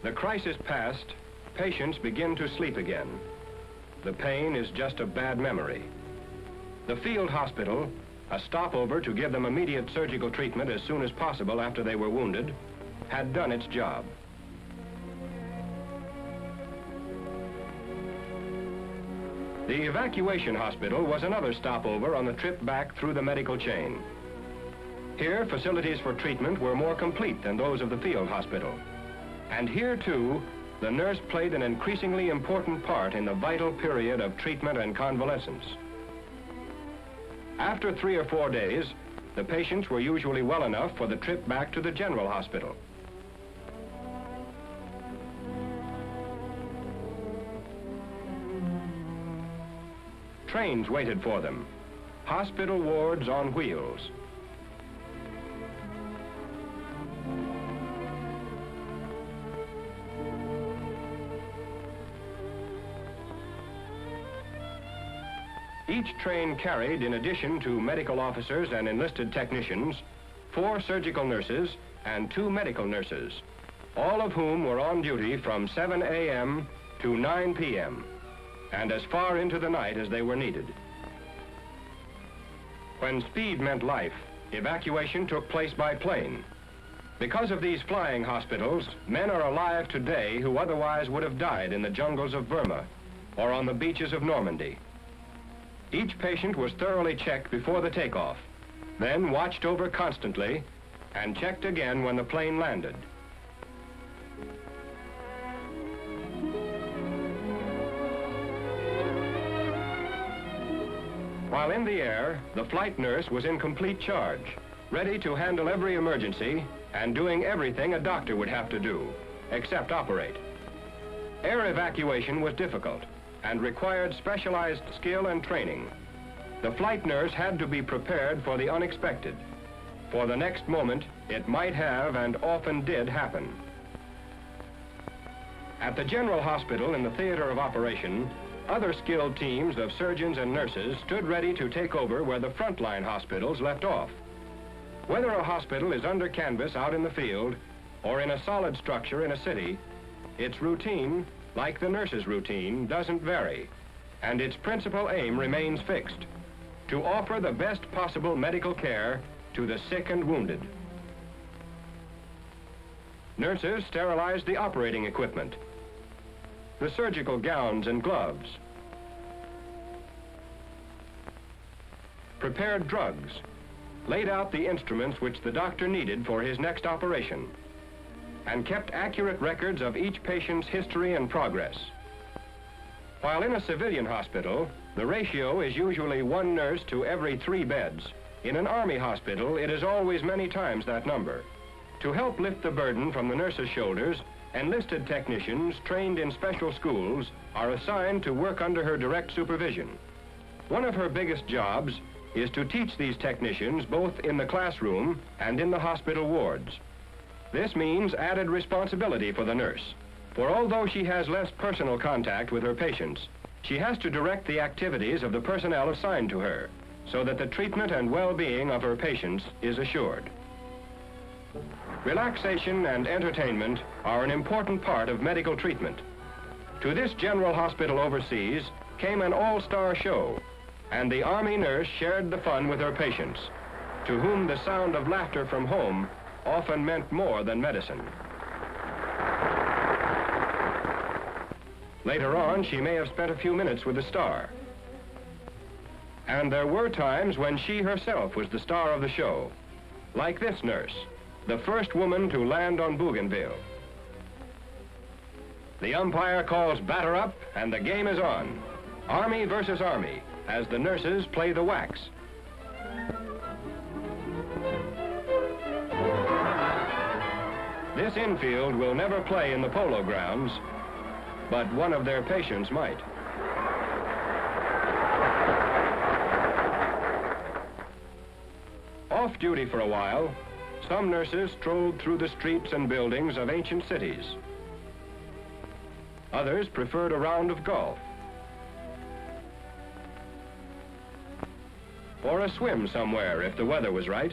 The crisis past, patients begin to sleep again. The pain is just a bad memory. The field hospital, a stopover to give them immediate surgical treatment as soon as possible after they were wounded, had done its job. The evacuation hospital was another stopover on the trip back through the medical chain. Here, facilities for treatment were more complete than those of the field hospital. And here, too, the nurse played an increasingly important part in the vital period of treatment and convalescence. After 3 or 4 days, the patients were usually well enough for the trip back to the general hospital. Trains waited for them, hospital wards on wheels. Each train carried, in addition to medical officers and enlisted technicians, 4 surgical nurses and 2 medical nurses, all of whom were on duty from 7 a.m. to 9 p.m. and as far into the night as they were needed. When speed meant life, evacuation took place by plane. Because of these flying hospitals, men are alive today who otherwise would have died in the jungles of Burma or on the beaches of Normandy. Each patient was thoroughly checked before the takeoff, then watched over constantly and checked again when the plane landed. While in the air, the flight nurse was in complete charge, ready to handle every emergency and doing everything a doctor would have to do, except operate. Air evacuation was difficult and required specialized skill and training. The flight nurse had to be prepared for the unexpected. For the next moment, it might have and often did happen. At the general hospital in the theater of operation, other skilled teams of surgeons and nurses stood ready to take over where the frontline hospitals left off. Whether a hospital is under canvas out in the field or in a solid structure in a city, its routine, like the nurse's routine, doesn't vary, and its principal aim remains fixed: to offer the best possible medical care to the sick and wounded. Nurses sterilized the operating equipment, the surgical gowns and gloves, prepared drugs, laid out the instruments which the doctor needed for his next operation, and kept accurate records of each patient's history and progress. While in a civilian hospital, the ratio is usually 1 nurse to every 3 beds. In an Army hospital, it is always many times that number. To help lift the burden from the nurse's shoulders, enlisted technicians trained in special schools are assigned to work under her direct supervision. One of her biggest jobs is to teach these technicians both in the classroom and in the hospital wards. This means added responsibility for the nurse, for although she has less personal contact with her patients, she has to direct the activities of the personnel assigned to her, so that the treatment and well-being of her patients is assured. Relaxation and entertainment are an important part of medical treatment. To this general hospital overseas came an all-star show, and the Army nurse shared the fun with her patients, to whom the sound of laughter from home often meant more than medicine. Later on, she may have spent a few minutes with the star. And there were times when she herself was the star of the show, like this nurse, the first woman to land on Bougainville. The umpire calls batter up, and the game is on. Army versus Army, as the nurses play the wax. This infield will never play in the polo grounds, but one of their patients might. Off duty for a while, some nurses strolled through the streets and buildings of ancient cities. Others preferred a round of golf, or a swim somewhere if the weather was right.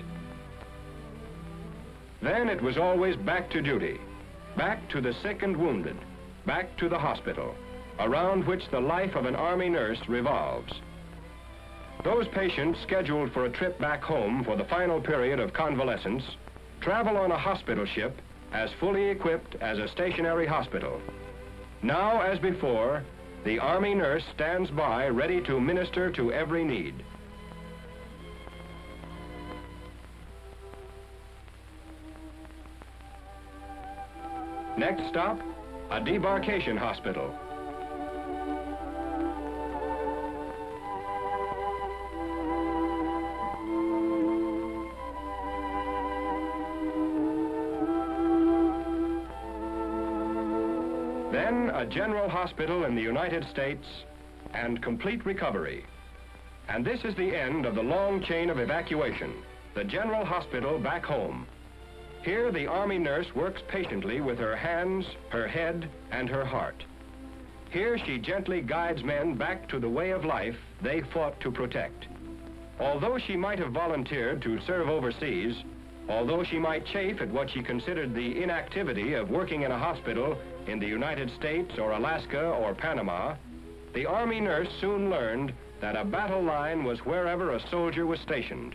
Then it was always back to duty, back to the sick and wounded, back to the hospital, around which the life of an Army nurse revolves. Those patients scheduled for a trip back home for the final period of convalescence travel on a hospital ship as fully equipped as a stationary hospital. Now, as before, the Army nurse stands by ready to minister to every need. Next stop, a debarkation hospital. Then a general hospital in the United States and complete recovery. And this is the end of the long chain of evacuation, the general hospital back home. Here the Army nurse works patiently with her hands, her head, and her heart. Here she gently guides men back to the way of life they fought to protect. Although she might have volunteered to serve overseas, although she might chafe at what she considered the inactivity of working in a hospital in the United States or Alaska or Panama, the Army nurse soon learned that a battle line was wherever a soldier was stationed.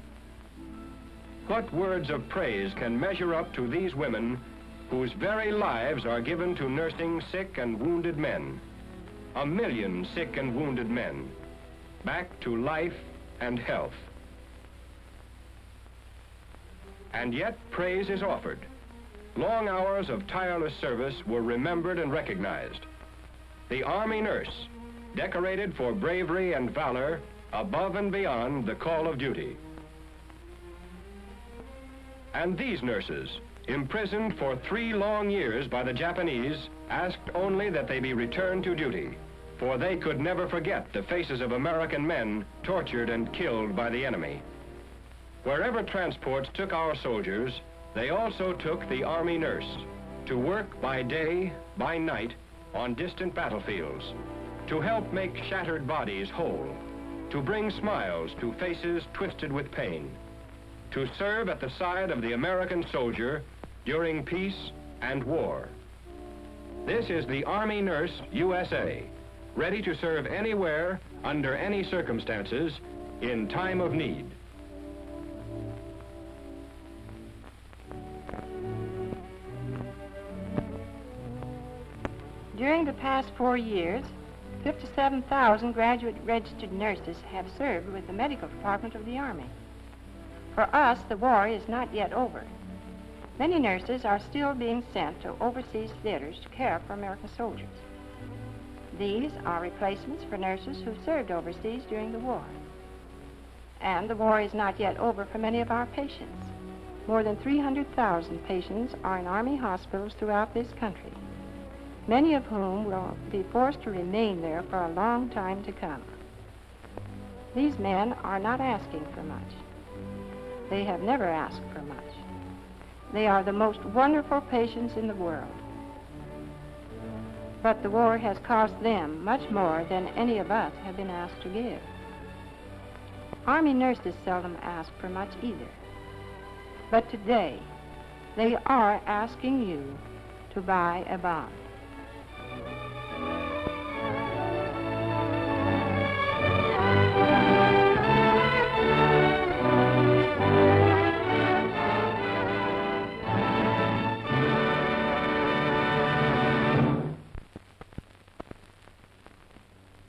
What words of praise can measure up to these women whose very lives are given to nursing sick and wounded men? 1 million sick and wounded men, back to life and health. And yet praise is offered. Long hours of tireless service were remembered and recognized. The Army nurse, decorated for bravery and valor above and beyond the call of duty. And these nurses, imprisoned for 3 long years by the Japanese, asked only that they be returned to duty, for they could never forget the faces of American men tortured and killed by the enemy. Wherever transports took our soldiers, they also took the Army nurse to work by day, by night, on distant battlefields, to help make shattered bodies whole, to bring smiles to faces twisted with pain, to serve at the side of the American soldier during peace and war. This is the Army Nurse USA, ready to serve anywhere, under any circumstances, in time of need. During the past 4 years, 57,000 graduate registered nurses have served with the medical department of the Army. For us, the war is not yet over. Many nurses are still being sent to overseas theaters to care for American soldiers. These are replacements for nurses who served overseas during the war. And the war is not yet over for many of our patients. More than 300,000 patients are in Army hospitals throughout this country, many of whom will be forced to remain there for a long time to come. These men are not asking for much. They have never asked for much. They are the most wonderful patients in the world. But the war has cost them much more than any of us have been asked to give. Army nurses seldom ask for much either. But today, they are asking you to buy a bond.